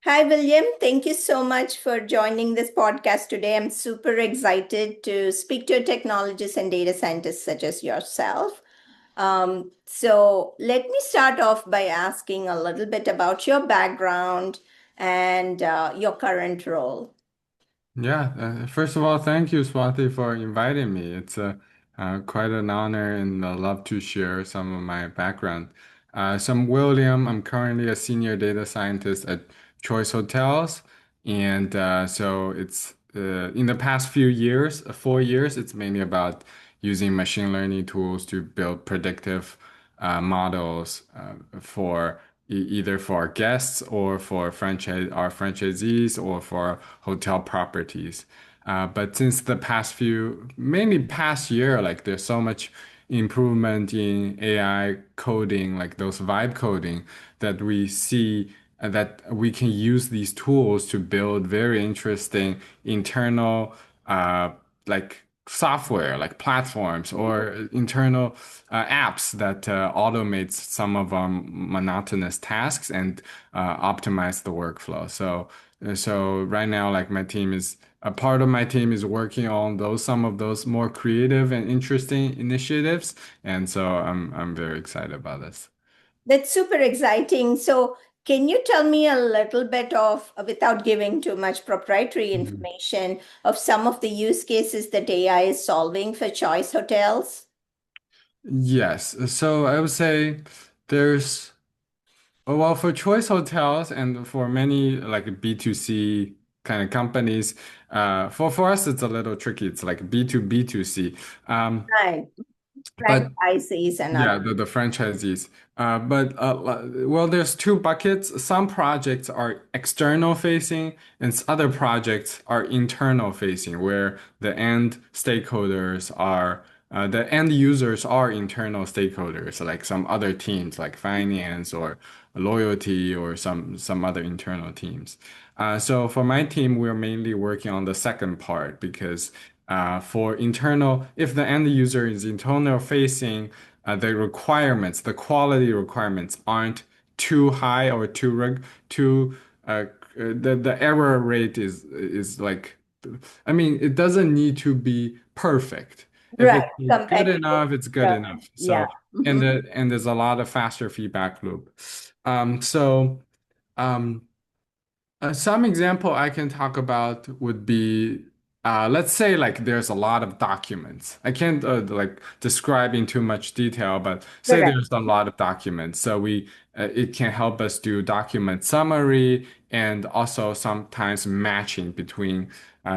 Hi, William. Thank you so much for joining this podcast today. I'm super excited to speak to technologists and data scientists such as yourself. So, let me start off by asking a little bit about your background and your current role. Yeah, first of all, thank you, Swati, for inviting me. It's quite an honor, and I love to share some of my background. So I'm William. I'm currently a senior data scientist at Choice Hotels, and so it's in the past few years, 4 years, it's mainly about using machine learning tools to build predictive models for either for our guests or for our franchisees or for hotel properties. But since the mainly past year, like there's so much improvement in AI coding, like those vibe coding, that we see that we can use these tools to build very interesting internal like software, like platforms or internal apps that automates some of our monotonous tasks and optimize the workflow. So right now, like a part of my team is working on some of those more creative and interesting initiatives, and so I'm very excited about this. That's super exciting. So, can you tell me a little bit of, without giving too much proprietary Mhm. information, of some of the use cases that AI is solving for Choice Hotels? Yes, so I would say there's well, for Choice Hotels and for many like B2C kind of companies, for us it's a little tricky. It's like B2B2C. Um, Right. but Franchisees and yeah, other. the franchisees. Well, there's two buckets. Some projects are external facing, and other projects are internal facing, where the end users are internal stakeholders, like some other teams, like finance or loyalty or some other internal teams. So for my team, we're mainly working on the second part because if the end user is internal facing, the quality requirements aren't too high or too the error rate is like, I mean, it doesn't need to be perfect. If Right, it's good competitive. enough, it's good enough. Yeah. So Mhm. and there's a lot of faster feedback loop. So um, some example I can talk about would be, let's say like there's a lot of documents. I can't like describe in too much detail, but say Correct. there's a lot of documents. So it can help us do document summary and also sometimes matching between,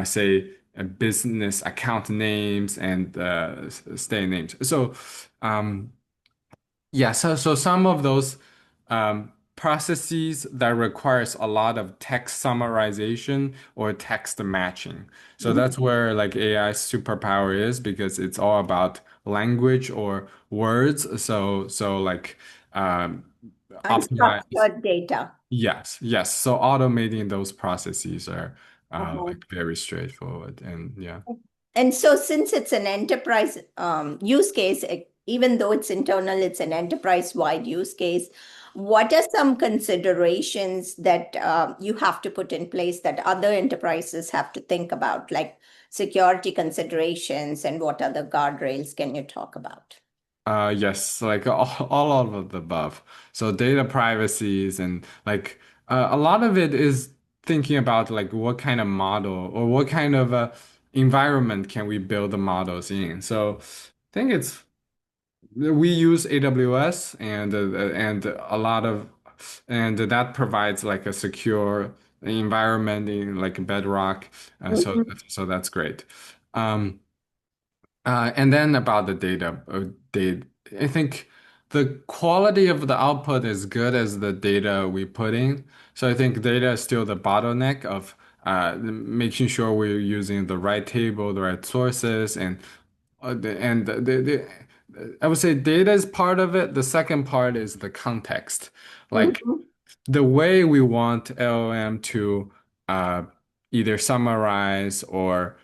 say, business account names and state names. Um, so some of those processes that requires a lot of text summarization or text matching. So Mhm. that's where like AI superpower is because it's all about language or words. So like um, optimize. Unstructured data. Yes. So automating those processes are Uh-huh. like very straightforward and yeah. And so, since it's an enterprise use case, even though it's internal, it's an enterprise-wide use case. What are some considerations that you have to put in place that other enterprises have to think about, like security considerations, and what other guardrails can you talk about? Yes, like all of the above. So data privacies and like a lot of it is thinking about like what kind of model or what kind of environment can we build the models in. So I think we use AWS and a lot of and that provides like a secure environment in like Bedrock. Mhm. So that's great. Um, and then about the data, I think the quality of the output is good as the data we put in. So I think data is still the bottleneck of making sure we're using the right table, the right sources, and I would say data is part of it. The second part is the context, like Mhm. the way we want LLM to uh, either summarize or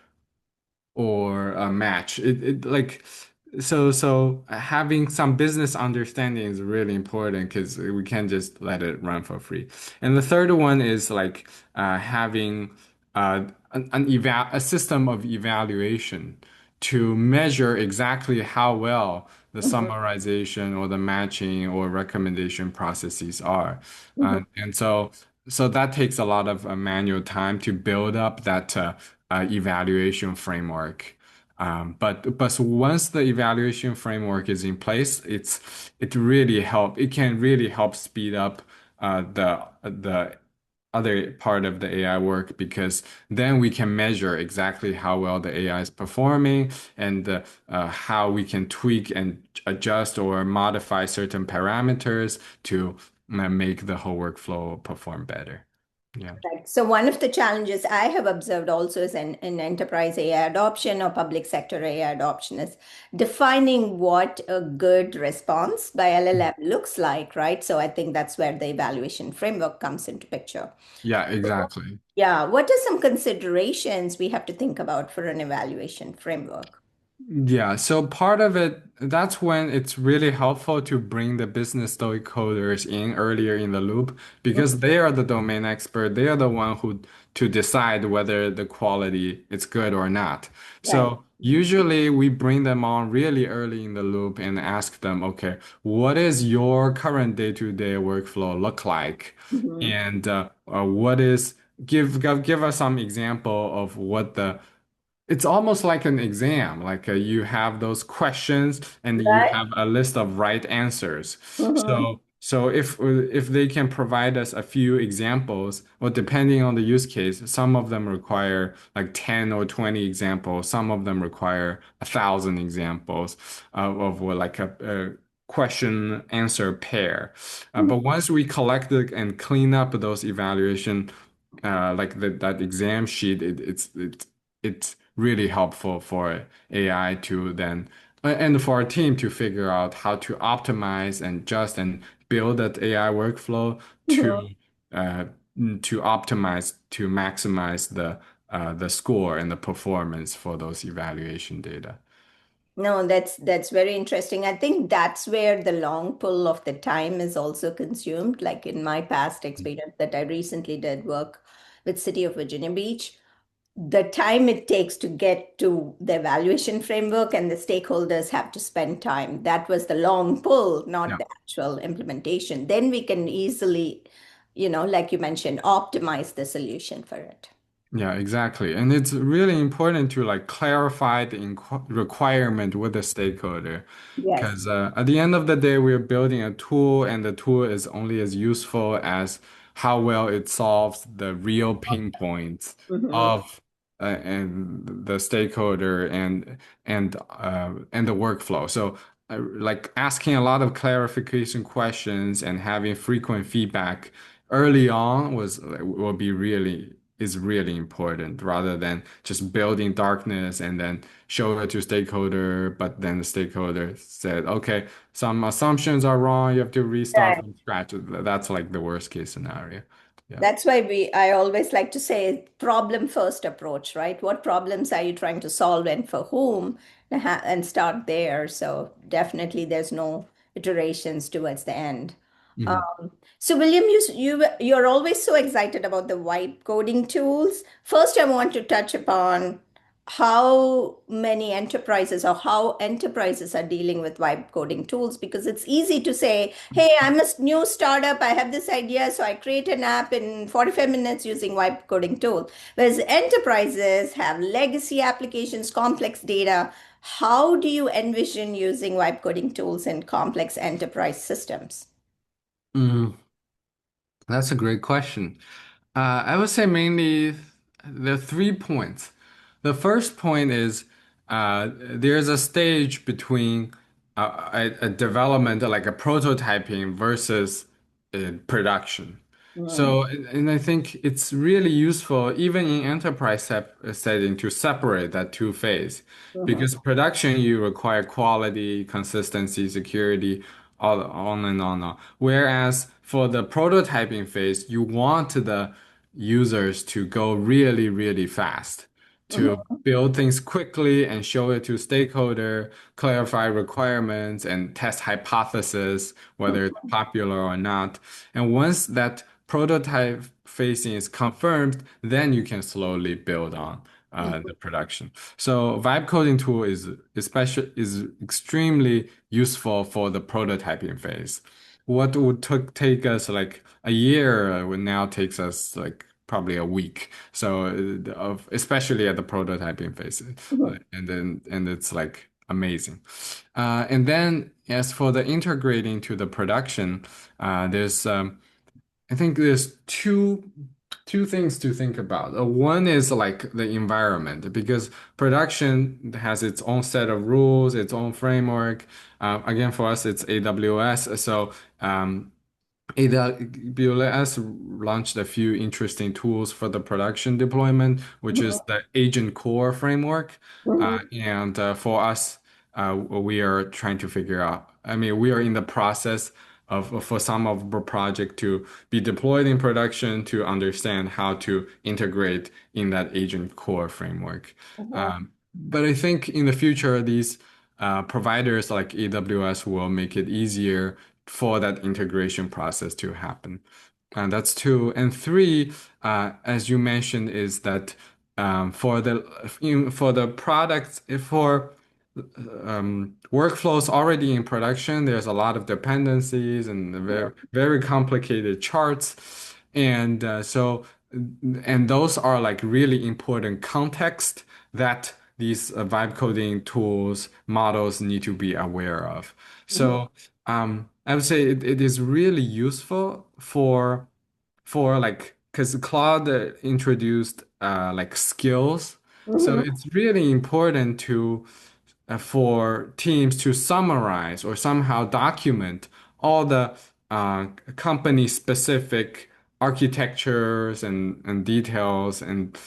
match. It like So having some business understanding is really important because we can't just let it run for free. And the third one is like having a system of evaluation to measure exactly how well the Mhm, summarization or the matching or recommendation processes are. mhm. So that takes a lot of manual time to build up that evaluation framework. But once the evaluation framework is in place, it can really help speed up the other part of the AI work because then we can measure exactly how well the AI is performing and how we can tweak and adjust or modify certain parameters to make the whole workflow perform better. Yeah. Right. So one of the challenges I have observed also is in enterprise AI adoption or public sector AI adoption is defining what a good response by LLM looks like, right? So I think that's where the evaluation framework comes into picture. Yeah, exactly. Yeah, what are some considerations we have to think about for an evaluation framework? Yeah, so part of it, that's when it's really helpful to bring the business stakeholders in earlier in the loop Mhm. because they are the domain expert. They are the one who to decide whether the quality is good or not. Right. So usually we bring them on really early in the loop and ask them, okay, what is your current day-to-day workflow look like? Mhm. And what is give us some example of what the it's almost like an exam. Like you have those questions and you Right. have a list of right answers. Mhm. So if they can provide us a few examples, or depending on the use case, some of them require like 10 or 20 examples. Some of them require 1,000 examples of what like a question answer pair. But once we collect it and clean up those evaluation like that exam sheet, it's really helpful for AI to then and for our team to figure out how to optimize and just and build that AI workflow Mhm. uh, to optimize to maximize the score and the performance for those evaluation data. No, that's very interesting. I think that's where the long pull of the time is also consumed. Like in my past experience that I recently did work with City of Virginia Beach, the time it takes to get to the evaluation framework and the stakeholders have to spend time. That was the long pull, not Yeah. the actual implementation. Then we can easily, like you mentioned, optimize the solution for it. Yeah, exactly. And it's really important to like clarify the requirement with the stakeholder. Yes. Because at the end of the day, we're building a tool, and the tool is only as useful as how well it solves the real pain points Hmm. of and the stakeholder and the workflow. So, like asking a lot of clarification questions and having frequent feedback early on will be really is really important rather than just building darkness and then show it to stakeholder, but then the stakeholder said, okay, some assumptions are wrong, you have to restart from scratch. That's like the worst case scenario. Yeah. That's why I always like to say problem first approach, right? What problems are you trying to solve and for whom? And start there. So definitely there's no iterations towards the end. Mhm. Um, so William, you're always so excited about the vibe coding tools. First, I want to touch upon how many enterprises or how enterprises are dealing with vibe coding tools because it's easy to say, hey, I'm a new startup, I have this idea, so I create an app in 45 minutes using vibe coding tool. Whereas enterprises have legacy applications, complex data. How do you envision using vibe coding tools in complex enterprise systems? Mm, that's a great question. I would say mainly there are 3 points. The first point is there's a stage between a development, like a prototyping versus production. Mm-hmm. So, and I think it's really useful, even in enterprise setting, to separate that two phase. Because production, you require quality, consistency, security, all on and on. Whereas for the prototyping phase, you want the users to go really, really fast. to Mhm. build things quickly and show it to stakeholder, clarify requirements, and test hypothesis, whether it's popular or not. And once that prototype phasing is confirmed, then you can slowly build on Mhm. the production. So vibe coding tool is especially is extremely useful for the prototyping phase. What would take us like a year would now takes us like probably a week. So especially at the prototyping phase, Mhm. and it's like amazing. And then as for the integrating to the production, there's I think there's two things to think about. One is like the environment because production has its own set of rules, its own framework. Again, for us, it's AWS. So AWS launched a few interesting tools for the production deployment, which is Mhm. the Agent Core framework. Mhm. And for us, we are trying to figure out, I mean, we are in the process of, for some of the project to be deployed in production to understand how to integrate in that Agent Core framework. Mhm. But I think in the future, these providers like AWS will make it easier for that integration process to happen. And that's two. And three, as you mentioned, is that for the products for workflows already in production, there's a lot of dependencies and very complicated charts, and and those are like really important context that these vibe coding tools models need to be aware of. Mhm. So I would say it is really useful for like because Claude introduced like skills. So Mhm. it's really important to for teams to summarize or somehow document all the company specific architectures and details and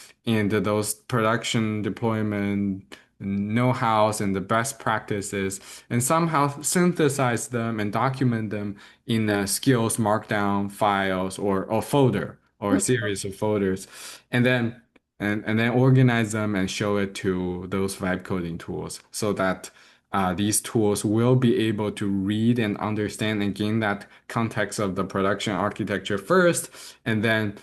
those production deployment know-hows and the best practices and somehow synthesize them and document them in skills markdown files or folder or a Mhm. series of folders and then and then organize them and show it to those vibe coding tools so that these tools will be able to read and understand and gain that context of the production architecture first, and then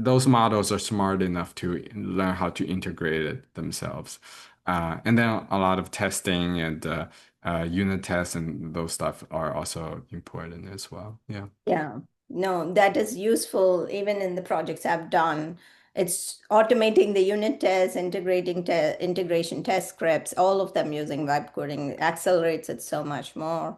those models are smart enough to learn how to integrate it themselves. And then a lot of testing and unit tests and those stuff are also important as well. Yeah. Yeah, no, that is useful even in the projects I've done. It's automating the unit tests, integrating te integration test scripts, all of them using vibe coding accelerates it so much more.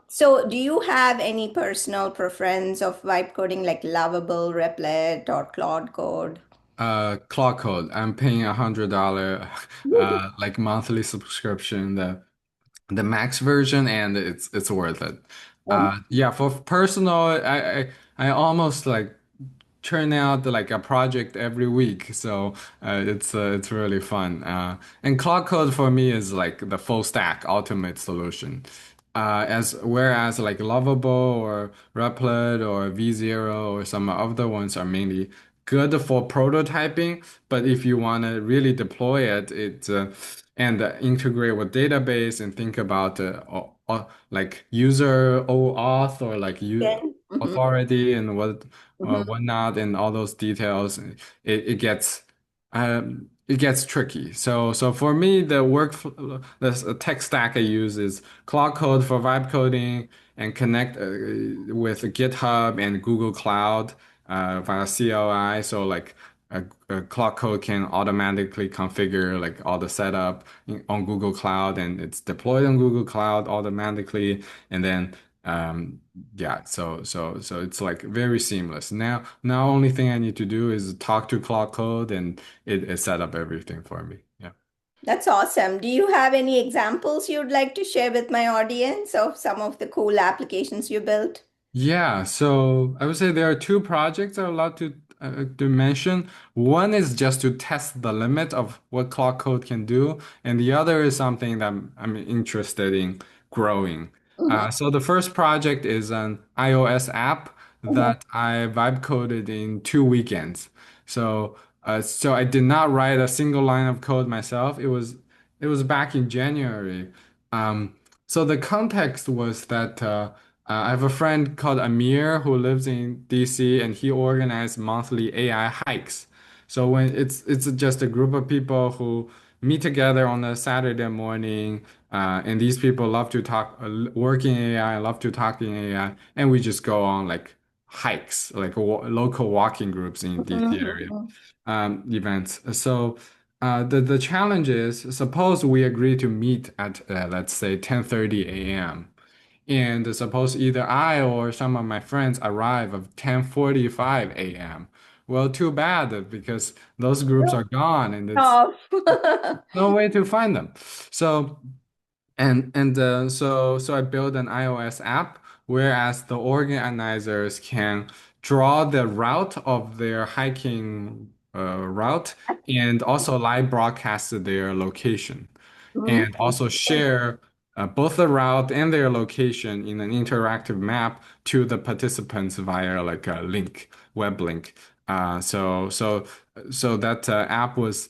So do you have any personal preference of vibe coding like Lovable, Replit, or Claude Code? Cloud Code. I'm paying $100 like monthly subscription, the max version, and it's worth it. Yeah, for personal, I almost like churn out like a project every week, so it's really fun. And Cloud Code for me is like the full stack ultimate solution. As whereas like Lovable or Replit or V0 or some other ones are mainly good for prototyping, but if you want to really deploy it, and integrate with database and think about like user OAuth or like you Okay. Mhm. authority and Mhm. whatnot and all those details, it gets tricky. So for me, the tech stack I use is Cloud Code for vibe coding and connect with GitHub and Google Cloud via CLI. So like Cloud Code can automatically configure like all the setup on Google Cloud and it's deployed on Google Cloud automatically. And then yeah, so it's like very seamless. Now only thing I need to do is talk to Cloud Code and it set up everything for me. Yeah. That's awesome. Do you have any examples you'd like to share with my audience of some of the cool applications you built? Yeah, so I would say there are two projects I'm allowed to mention. One is just to test the limit of what Cloud Code can do, and the other is something that I'm interested in growing. Mhm. So the first project is an iOS app Mhm. that I vibe coded in 2 weekends. So So I did not write a single line of code myself. It was back in January. Um, so the context was that I have a friend called Amir who lives in DC, and he organized monthly AI hikes. So when it's just a group of people who meet together on a Saturday morning, and these people love to talk, work in AI, love to talk in AI, and we just go on like hikes, like local walking groups in DC area Mhm. events. So the challenge is, suppose we agree to meet at let's say 10:30 a.m. And suppose either I or some of my friends arrive at 10:45 a.m. Well, too bad because those groups are gone and it's Tough. no way to find them. So so I built an iOS app, whereas the organizers can draw the route of their hiking route and also live broadcast their location Mhm. and also share both the route and their location in an interactive map to the participants via like a link, web link. So that app was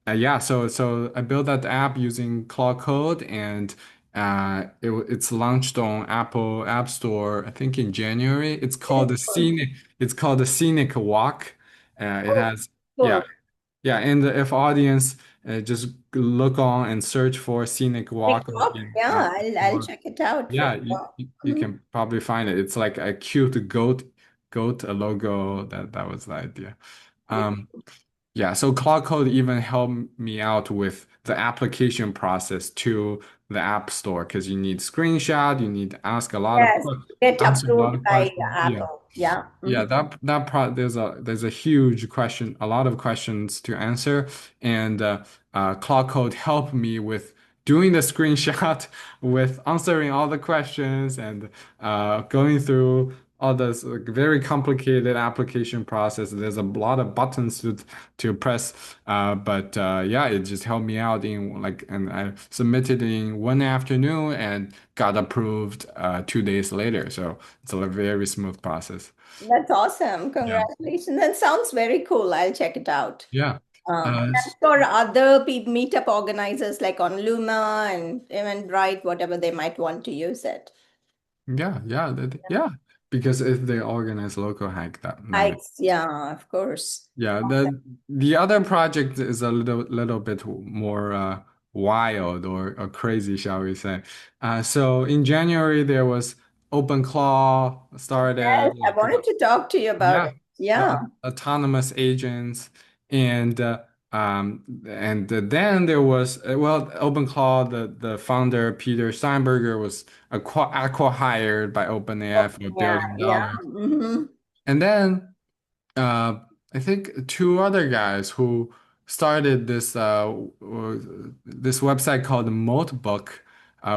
yeah, so I built that app using Cloud Code, and it's launched on Apple App Store, I think in January. It's called the Scenic Walk. It has yeah, Cool. yeah, and if audience just look on and search for Scenic Walk TikTok. in App Yeah, I'll Store, check it out for yeah, sure. you Mhm. can probably find it. It's like a cute goat logo. That was the idea. Um, yeah, so Cloud Code even helped me out with the application process to the App Store because you need screenshot, you need to Yes, get answer a lot approved of by questions. Yeah. Apple. Yeah. Yeah, Mhm. there's a huge question, a lot of questions to answer, and Cloud Code helped me with doing the screenshot, with answering all the questions, and going through all this like, very complicated application process. There's a lot of buttons to press, but yeah, it just helped me out in like, and I submitted in one afternoon and got approved 2 days later. So it's a very smooth process. That's awesome. Yeah. Congratulations. That sounds very cool. I'll check it out. Yeah. And Uh, I'm sure other meetup organizers like on Luma and Eventbrite, whatever, they might want to use it. yeah, because if they organize local hike, that makes Hikes, yeah, of course. yeah. The other project is a little bit more wild or crazy, shall we say? So in January there was OpenClaw Yes, started I like wanted to talk to you about yeah, it. Yeah. autonomous agents, and then there was well, OpenClaw, the founder Peter Steinberger was acquired by OpenAI for $1 Yeah, billion, yeah. Hmm. and then uh, I think two other guys who started this website called Notebook,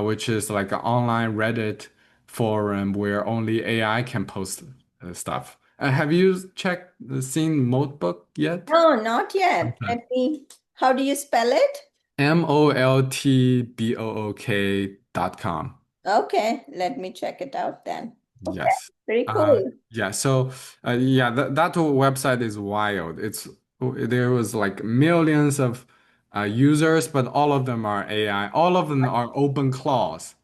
which is like an online Reddit forum where only AI can post stuff. Have you seen Notebook yet? No, not yet. Okay. How do you spell it? MOLTBOOK.com. Okay, let me check it out then. Okay, Yes. pretty cool. Yeah. So, yeah, that website is wild. There was like millions of users, but all of them are AI. All of them are open clause.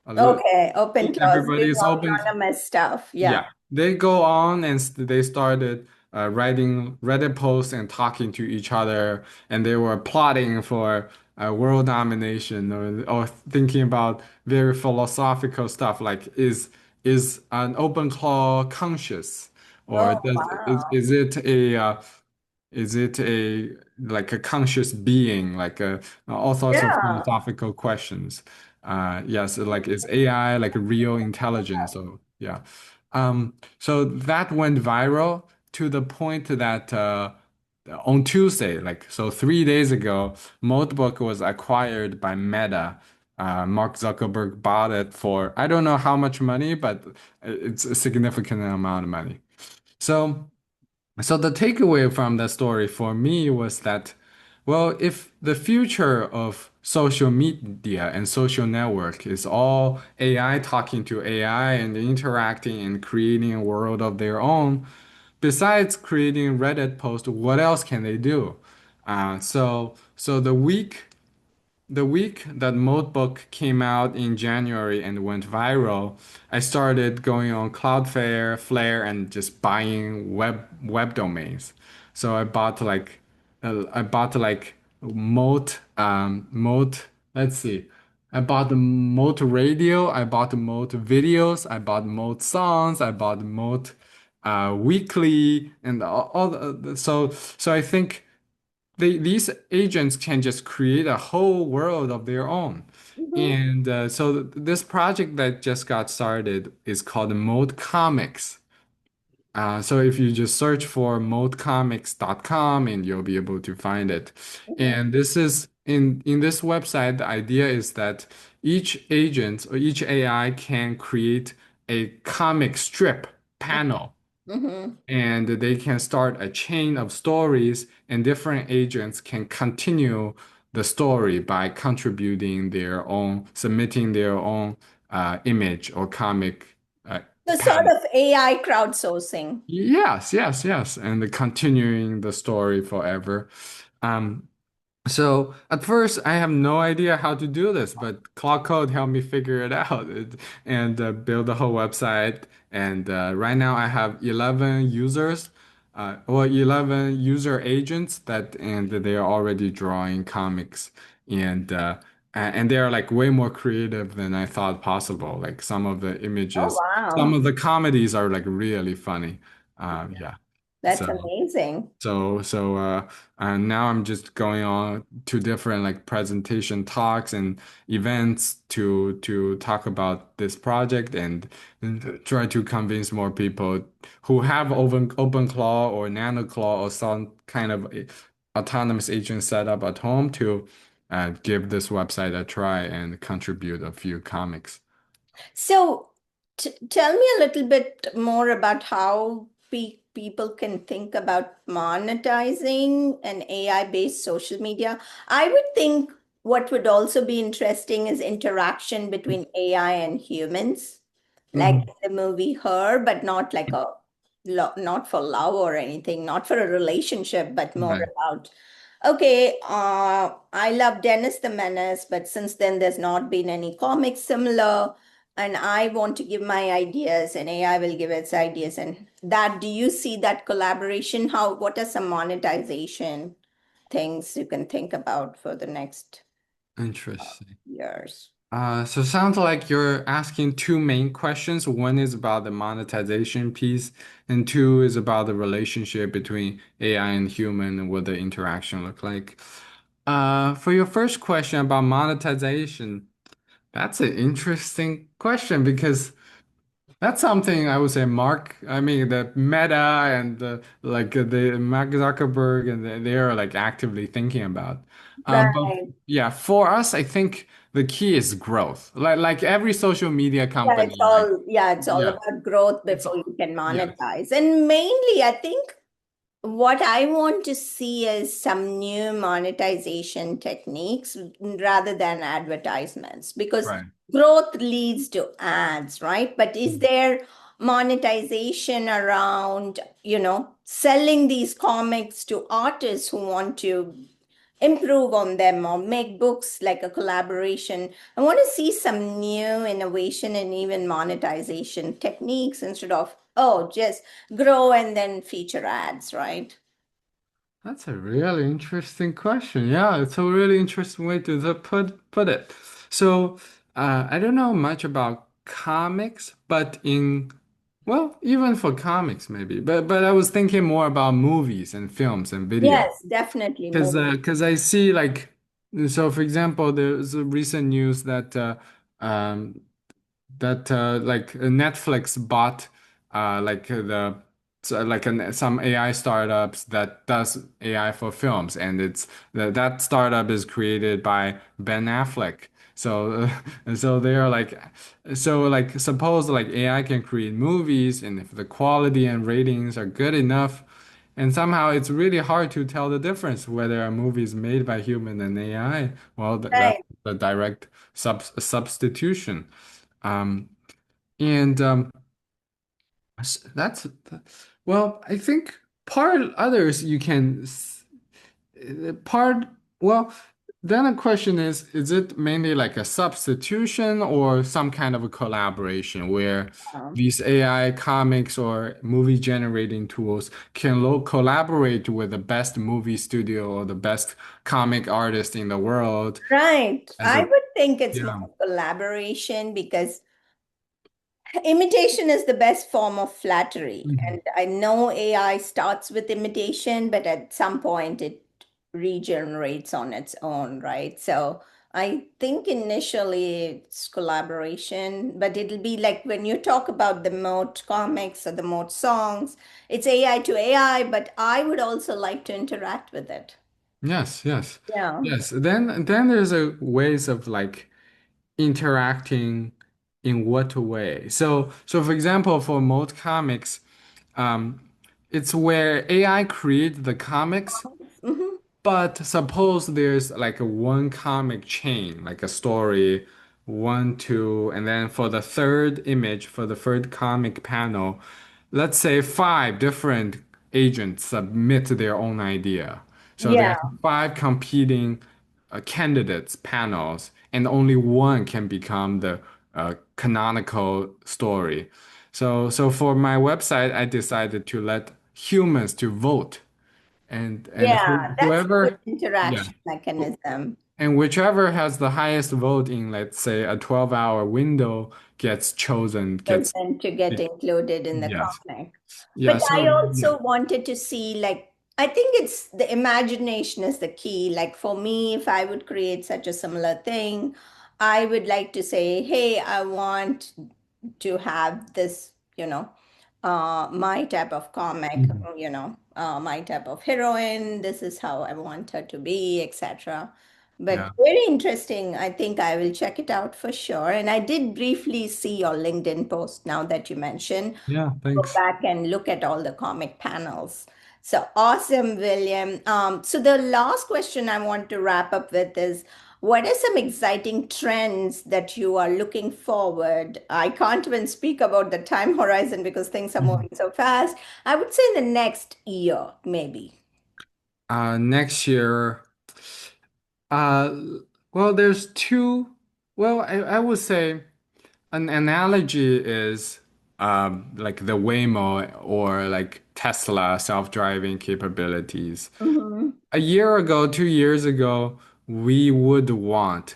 Okay, open clause, Everybody doing is open. autonomous stuff. Yeah. Yeah, they go on and they started writing Reddit posts and talking to each other, and they were plotting for world domination or thinking about very philosophical stuff like is an open claw conscious, or Oh, wow. is it a like a conscious being, like all sorts of Yeah. philosophical questions. Yes, like is AI like a real intelligence? So yeah. So that went viral to the point that on Tuesday, like so 3 days ago, Notebook was acquired by Meta. Mark Zuckerberg bought it for I don't know how much money, but it's a significant amount of money. So. So the takeaway from that story for me was that, well, if the future of social media and social network is all AI talking to AI and interacting and creating a world of their own, besides creating Reddit posts, what else can they do? So the week that Notebook came out in January and went viral, I started going on Cloudflare, Flare, and just buying web domains. So I bought like Moat. Let's see. I bought the Moat Radio. I bought the Moat Videos. I bought Moat Songs. I bought Moat Weekly, and all so I think these agents can just create a whole world of their own. Mhm. And so this project that just got started is called Mode Comics. So if you just search for modecomics.com and you'll be able to find it. Mhm. And this is in this website, the idea is that each agent or each AI can create a comic strip panel Mhm. and they can start a chain of stories, and different agents can continue the story by contributing their own, submitting their own image or comic So sort panel. of AI crowdsourcing. Yes, yes, yes, and continuing the story forever. Um, so at first, I have no idea how to do this, but Cloud Code helped me figure it out and build the whole website. And right now, I have 11 users, or 11 user agents and they are already drawing comics, and and they are like way more creative than I thought possible. Like Oh, some wow. of the comedies are like really funny. Yeah. That's So. amazing. And now I'm just going on to different like presentation talks and events to talk about this project and try to convince more people who have OpenClaw or NanoClaw or some kind of autonomous agent setup at home to give this website a try and contribute a few comics. So, tell me a little bit more about how people can think about monetizing an AI-based social media. I would think what would also be interesting is interaction between AI and humans, like Mhm. in the movie Her, but not like not for love or anything, not for a relationship, but more Right. about okay, I love Dennis the Menace, but since then there's not been any comics similar, and I want to give my ideas, and AI will give its ideas. And that, do you see that collaboration? What are some monetization things you can think about for the next Interesting. years? So sounds like you're asking two main questions. One is about the monetization piece, and two is about the relationship between AI and human and what the interaction look like. For your first question about monetization, that's an interesting question because that's something I would say I mean the Meta and the Mark Zuckerberg and they are like actively thinking about. But Right. yeah, for us, I think the key is growth. Like every social media company, like Yeah, it's all yeah, about growth it's before you can yeah, monetize. And mainly, I think what I want to see is some new monetization techniques rather than advertisements because right. growth leads to ads, right? But is there monetization around, selling these comics to artists who want to improve on them or make books like a collaboration? I want to see some new innovation and even monetization techniques instead of, oh, just grow and then feature ads, right? That's a really interesting question. Yeah, it's a really interesting way to put it. So, I don't know much about comics, but well, even for comics maybe. But I was thinking more about movies and films and video. Yes, definitely Because more. I see like so for example, there's a recent news um like Netflix bought like the so like some AI startups that does AI for films, and that startup is created by Ben Affleck. So and so they are like suppose like AI can create movies, and if the quality and ratings are good enough, and somehow it's really hard to tell the difference whether a movie is made by human and AI. Well, that's Right. the direct substitution. Um, and that's Well, I think part others you can part, well, then the question is it mainly like a substitution or some kind of a collaboration where Um, these AI comics or movie generating tools can lo collaborate with the best movie studio or the best comic artist in the world right. as I a, would think it's yeah. more collaboration because imitation is the best form of flattery. Mhm. And I know AI starts with imitation, but at some point it regenerates on its own, right? So I think initially it's collaboration, but it'll be like when you talk about the mode comics or the mode songs, it's AI to AI, but I would also like to interact with it. Yes, yes. Yeah. Yes. Then there's a ways of like interacting in what way? So for example, for Mode Comics, um, it's where AI create the comics, Hmm. but suppose there's like a one comic chain, like a story, one, two, and then for the third image, for the third comic panel, let's say five different agents submit their own idea. So Yeah. there's five competing candidates panels, and only one can become the canonical story. So for my website, I decided to let humans to vote and Yeah, that's a good whoever, yeah, interaction mechanism. and whichever has the highest vote in, let's say, a 12-hour window gets chosen, So gets then to get it, included in the yes. comic. Yeah, But I so yeah. also wanted to see, like, I think it's the imagination is the key. Like, for me, if I would create such a similar thing, I would like to say, hey, I want to have this, my type of comic, Mhm. my type of heroine. This is how I want her to be, etc. But Yeah. very interesting. I think I will check it out for sure. And I did briefly see your LinkedIn post now that you mentioned. Yeah, Go thanks. back and look at all the comic panels. So awesome, William. So the last question I want to wrap up with is, what are some exciting trends that you are looking forward? I can't even speak about the time horizon because things are Mhm. moving so fast. I would say in the next year, maybe. Next year, uh, well, there's two. Well, I would say an analogy is like the Waymo or like Tesla self-driving capabilities. Hmm. A year ago, 2 years ago, we would want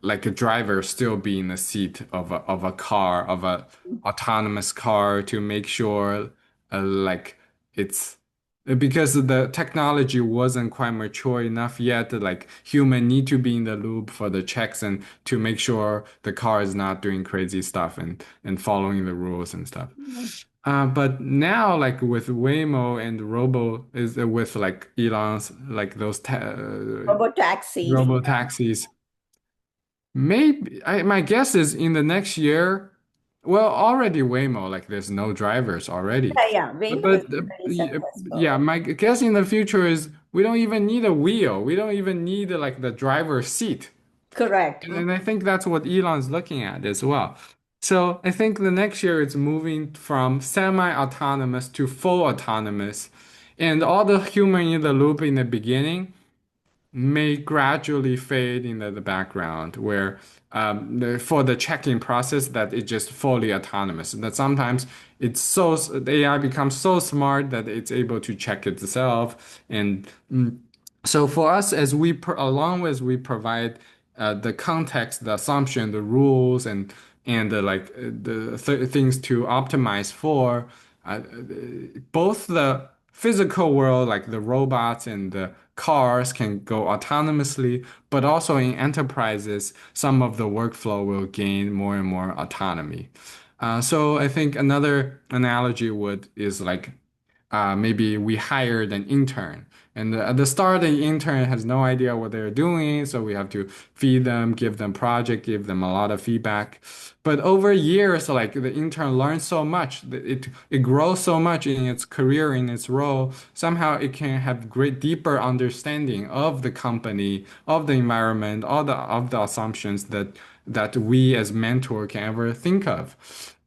like a driver still be in the seat of a car, of a autonomous car to make sure like it's because the technology wasn't quite mature enough yet, like human need to be in the loop for the checks and to make sure the car is not doing crazy stuff and following the rules and stuff. But now, like with Waymo and Robo, is with like Elon's, like those ta Robo taxis. robo taxis. Maybe my guess is in the next year, well, already Waymo, like there's no drivers already. Yeah, yeah. Waymo is But pretty yeah, successful. my guess in the future is we don't even need a wheel. We don't even need like the driver's seat. Correct. And I think that's what Elon's looking at as well. So I think the next year it's moving from semi-autonomous to full autonomous. And all the human in the loop in the beginning may gradually fade into the background where for the checking process that it's just fully autonomous. That sometimes the AI becomes so smart that it's able to check itself. And so for us, along as we provide the context, the assumption, the rules, and the th things to optimize for, uh, both the physical world, like the robots and the cars, can go autonomously, but also in enterprises, some of the workflow will gain more and more autonomy. So I think another analogy would is like maybe we hired an intern. And at the start, the intern has no idea what they're doing, so we have to feed them, give them project, give them a lot of feedback. But over years, like the intern learns so much, that it grows so much in its career, in its role. Somehow it can have great deeper understanding of the company, of the environment, all the of the assumptions that we as mentor can ever think of.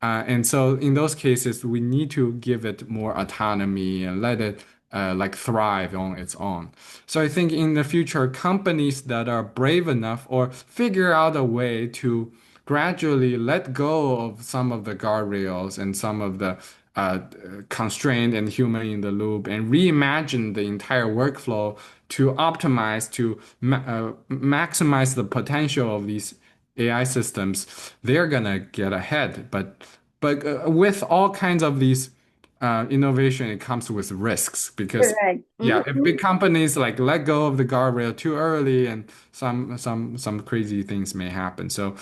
And so in those cases, we need to give it more autonomy and let it like thrive on its own. So I think in the future, companies that are brave enough or figure out a way to gradually let go of some of the guardrails and some of the uh, constraint and human in the loop and reimagine the entire workflow to optimize, to maximize the potential of these AI systems, they're gonna get ahead. But with all kinds of these innovation, it comes with risks because Correct. yeah, if big Mhm. companies like let go of the guardrail too early, and some crazy things may happen. So,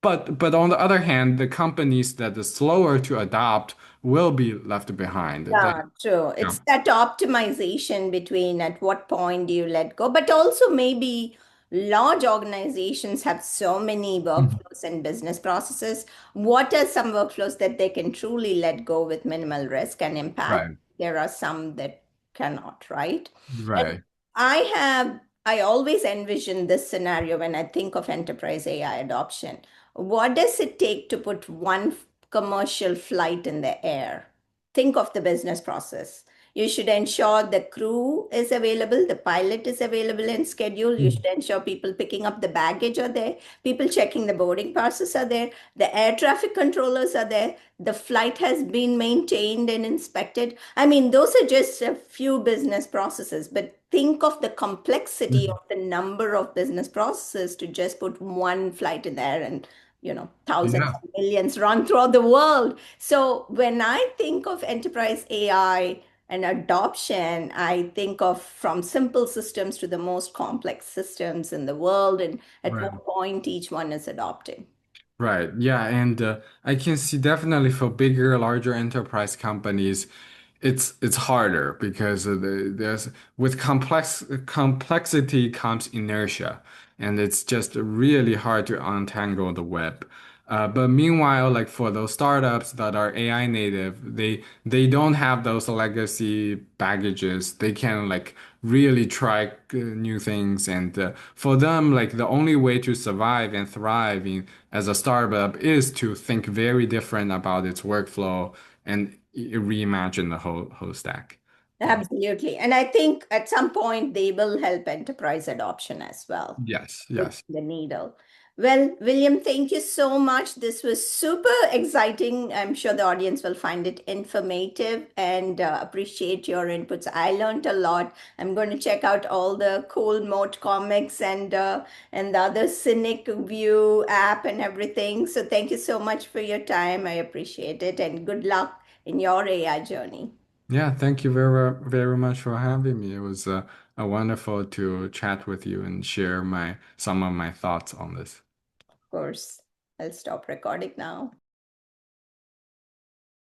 but on the other hand, the companies that are slower to adopt will be left behind. Yeah, true. Yeah, It's that optimization between at what point do you let go, but also maybe large organizations have so many Mhm. workflows and business processes. What are some workflows that they can truly let go with minimal risk and impact? Right, There are some that cannot, right? And right. I always envision this scenario when I think of enterprise AI adoption. What does it take to put one commercial flight in the air? Think of the business process. You should ensure the crew is available, the pilot is available and scheduled. You should ensure people picking up the baggage are there, people checking the boarding passes are there, the air traffic controllers are there, the flight has been maintained and inspected. I mean, those are just a few business processes, but think of the complexity Mhm. of the number of business processes to just put one flight in there and thousands Yeah. and millions run throughout the world. So when I think of enterprise AI and adoption, I think of from simple systems to the most complex systems in the world and at Right. what point each one is adopting. Right. Yeah, and I can see definitely for bigger, larger enterprise companies, it's harder because there's with complexity comes inertia, and it's just really hard to untangle the web. But meanwhile, like for those startups that are AI native, they don't have those legacy baggages. They can like really try new things, and for them, like the only way to survive and thrive as a startup is to think very different about its workflow and reimagine the whole stack. Yeah. Absolutely. And I think at some point they will help enterprise adoption as well Yes. with Yes. the needle. Well, William, thank you so much. This was super exciting. I'm sure the audience will find it informative and appreciate your inputs. I learned a lot. I'm going to check out all the cool Moat comics and the other Cynic View app and everything. So thank you so much for your time. I appreciate it and good luck in your AI journey. Yeah. Thank you very much for having me. It was a wonderful to chat with you and share my some of my thoughts on this. Of course, I'll stop recording now.